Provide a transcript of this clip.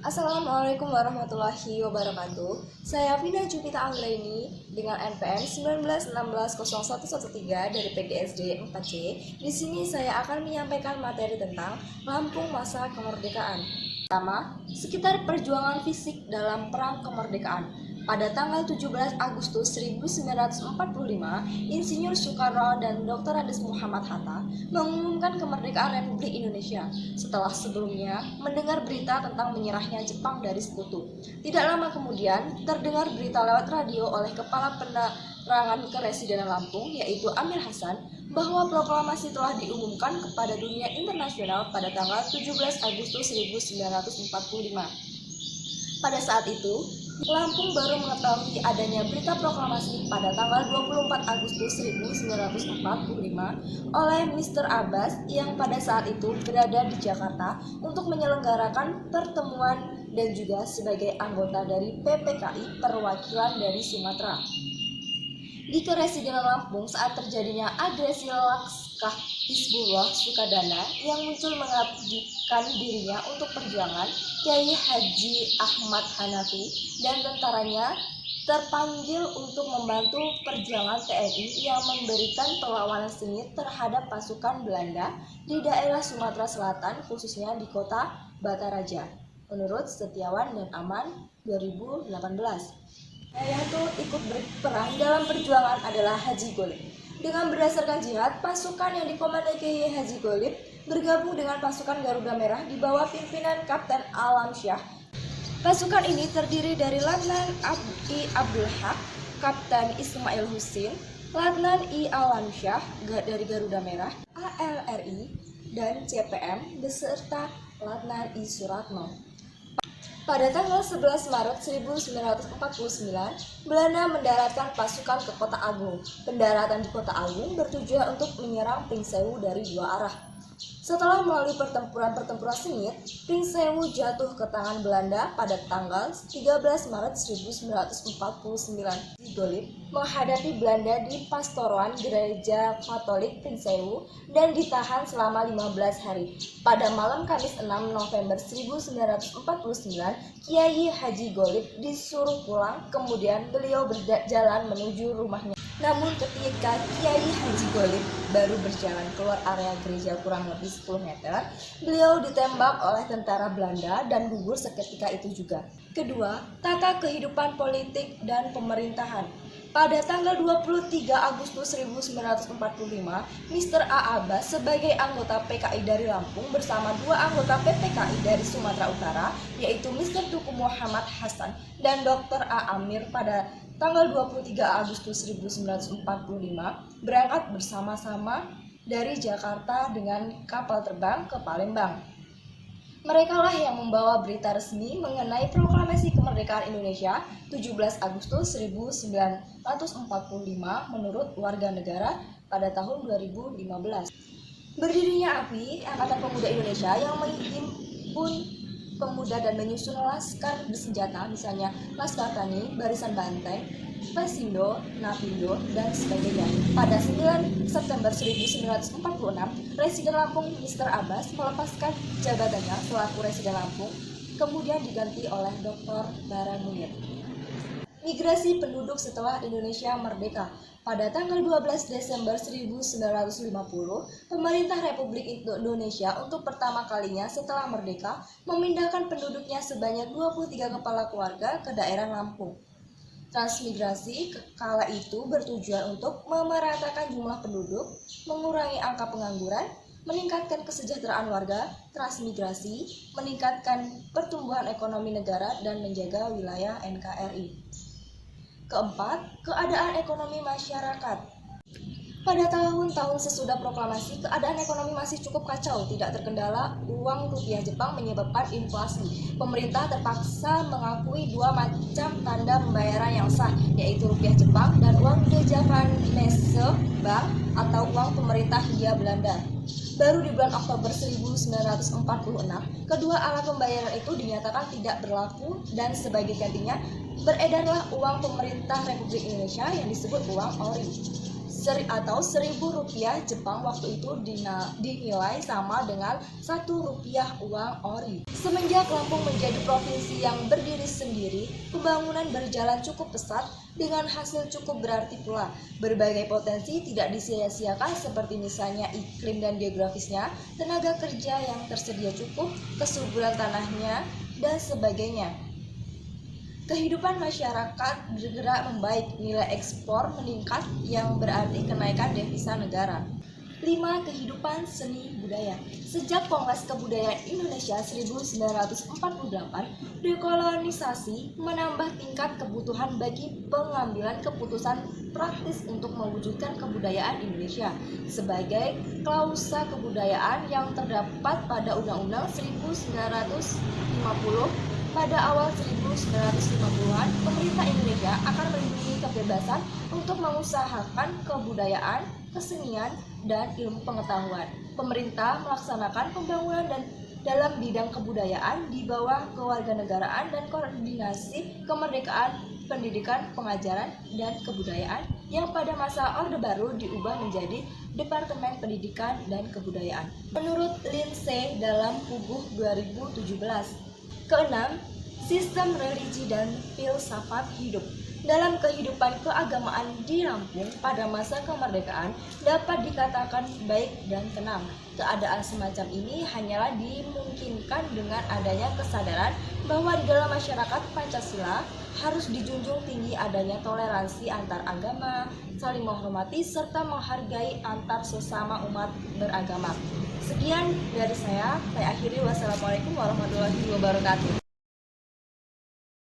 Assalamualaikum warahmatullahi wabarakatuh. Saya Vina Jupita Anggraini dengan NPM 19160113 dari PGSD 4C. Di sini saya akan menyampaikan materi tentang Lampung masa kemerdekaan. Pertama, sekitar perjuangan fisik dalam perang kemerdekaan. Pada tanggal 17 Agustus 1945, Insinyur Soekarno dan Dr. Andes Muhammad Hatta mengumumkan kemerdekaan Republik Indonesia setelah sebelumnya mendengar berita tentang menyerahnya Jepang dari sekutu. Tidak lama kemudian, terdengar berita lewat radio oleh Kepala Penerangan Kepresidenan Lampung, yaitu Amir Hasan, bahwa proklamasi telah diumumkan kepada dunia internasional pada tanggal 17 Agustus 1945. Pada saat itu, Lampung baru mengetahui adanya berita proklamasi pada tanggal 24 Agustus 1945 oleh Mr. Abbas yang pada saat itu berada di Jakarta untuk menyelenggarakan pertemuan dan juga sebagai anggota dari PPKI perwakilan dari Sumatera. Di Kepresidenan Lampung saat terjadinya agresi Laskar Hizbullah Sukadana yang muncul mengabdikan dirinya untuk perjuangan, Kiai Haji Ahmad Hanafi dan tentaranya terpanggil untuk membantu perjuangan TNI yang memberikan perlawanan sengit terhadap pasukan Belanda di daerah Sumatera Selatan, khususnya di kota Bataraja. Menurut Setiawan dan Aman 2018. Yang ikut berperang dalam perjuangan adalah Haji Golib. Dengan berdasarkan jihad, pasukan yang dikomandoi Kiai Haji Golib bergabung dengan pasukan Garuda Merah di bawah pimpinan Kapten Alam Syah. Pasukan ini terdiri dari Letnan I. Abdul Haq, Kapten Ismail Husin, Letnan I. Alam Syah dari Garuda Merah, ALRI, dan CPM beserta Letnan I. Suratno. Pada tanggal 11 Maret 1949, Belanda mendaratkan pasukan ke Kota Agung. Pendaratan di Kota Agung bertujuan untuk menyerang Pringsewu dari dua arah. Setelah melalui pertempuran sengit, Pringsewu jatuh ke tangan Belanda pada tanggal 13 Maret 1949. Golib menghadapi Belanda di Pastoroan Gereja Katolik Pringsewu dan ditahan selama 15 hari. Pada malam Kamis 6 November 1949, Kiai Haji Golib disuruh pulang, kemudian beliau berjalan menuju rumahnya. Namun ketika Kiai Haji Golib baru berjalan keluar area gereja kurang lebih 10 meter, beliau ditembak oleh tentara Belanda dan gugur seketika itu juga. Kedua, tata kehidupan politik dan pemerintahan. Pada tanggal 23 Agustus 1945, Mr. A. Abbas sebagai anggota PKI dari Lampung bersama dua anggota PPKI dari Sumatera Utara, yaitu Mr. Tuku Muhammad Hasan dan Dr. A. Amir pada tanggal 23 Agustus 1945 berangkat bersama-sama dari Jakarta dengan kapal terbang ke Palembang. Merekalah yang membawa berita resmi mengenai proklamasi kemerdekaan Indonesia 17 Agustus 1945 menurut warga negara pada tahun 2015. Berdirinya API, Angkatan Pemuda Indonesia, yang menghimpun pemuda dan menyusun laskar bersenjata, misalnya Laskar Tani, Barisan Banteng, Pesindo, Napindo, dan sebagainya. Pada 9 September 1946, Residen Lampung Mr. Abbas melepaskan jabatannya selaku Residen Lampung, kemudian diganti oleh Dr. Bara Munir. Migrasi penduduk setelah Indonesia merdeka. Pada tanggal 12 Desember 1950, pemerintah Republik Indonesia untuk pertama kalinya setelah merdeka memindahkan penduduknya sebanyak 23 kepala keluarga ke daerah Lampung. Transmigrasi kala itu bertujuan untuk memeratakan jumlah penduduk, mengurangi angka pengangguran, meningkatkan kesejahteraan warga. Transmigrasi meningkatkan pertumbuhan ekonomi negara dan menjaga wilayah NKRI. Keempat, keadaan ekonomi masyarakat. Pada tahun-tahun sesudah proklamasi, keadaan ekonomi masih cukup kacau, tidak terkendala uang rupiah Jepang menyebabkan inflasi. Pemerintah terpaksa mengakui dua macam tanda pembayaran yang sah, yaitu rupiah Jepang dan uang de Javanese Bank atau uang pemerintah Hindia Belanda. Baru di bulan Oktober 1946, kedua alat pembayaran itu dinyatakan tidak berlaku dan sebagai gantinya beredarlah uang pemerintah Republik Indonesia yang disebut uang ori. atau Rp1.000 Jepang waktu itu dinilai sama dengan Rp1 uang ori. Semenjak Lampung menjadi provinsi yang berdiri sendiri, pembangunan berjalan cukup pesat dengan hasil cukup berarti pula. Berbagai potensi tidak disia-siakan seperti misalnya iklim dan geografisnya, tenaga kerja yang tersedia cukup, kesuburan tanahnya, dan sebagainya. Kehidupan masyarakat bergerak membaik, nilai ekspor meningkat yang berarti kenaikan devisa negara. 5. Kehidupan seni budaya. Sejak Kongres Kebudayaan Indonesia 1948, dekolonisasi menambah tingkat kebutuhan bagi pengambilan keputusan praktis untuk mewujudkan kebudayaan Indonesia sebagai klausa kebudayaan yang terdapat pada Undang-Undang 1950. Pada awal 1950-an, pemerintah Indonesia akan melindungi kebebasan untuk mengusahakan kebudayaan, kesenian, dan ilmu pengetahuan. Pemerintah melaksanakan pembangunan dan dalam bidang kebudayaan di bawah kewarganegaraan dan koordinasi kemerdekaan pendidikan, pengajaran, dan kebudayaan yang pada masa Orde Baru diubah menjadi Departemen Pendidikan dan Kebudayaan. Menurut Lindsay dalam Puguh 2017. Keenam, sistem religi dan filsafat hidup. Dalam kehidupan keagamaan di Lampung pada masa kemerdekaan dapat dikatakan baik dan tenang. Keadaan semacam ini hanyalah dimungkinkan dengan adanya kesadaran bahwa di dalam masyarakat Pancasila harus dijunjung tinggi adanya toleransi antar agama, saling menghormati serta menghargai antar sesama umat beragama. Sekian dari saya akhiri. Wassalamualaikum warahmatullahi wabarakatuh.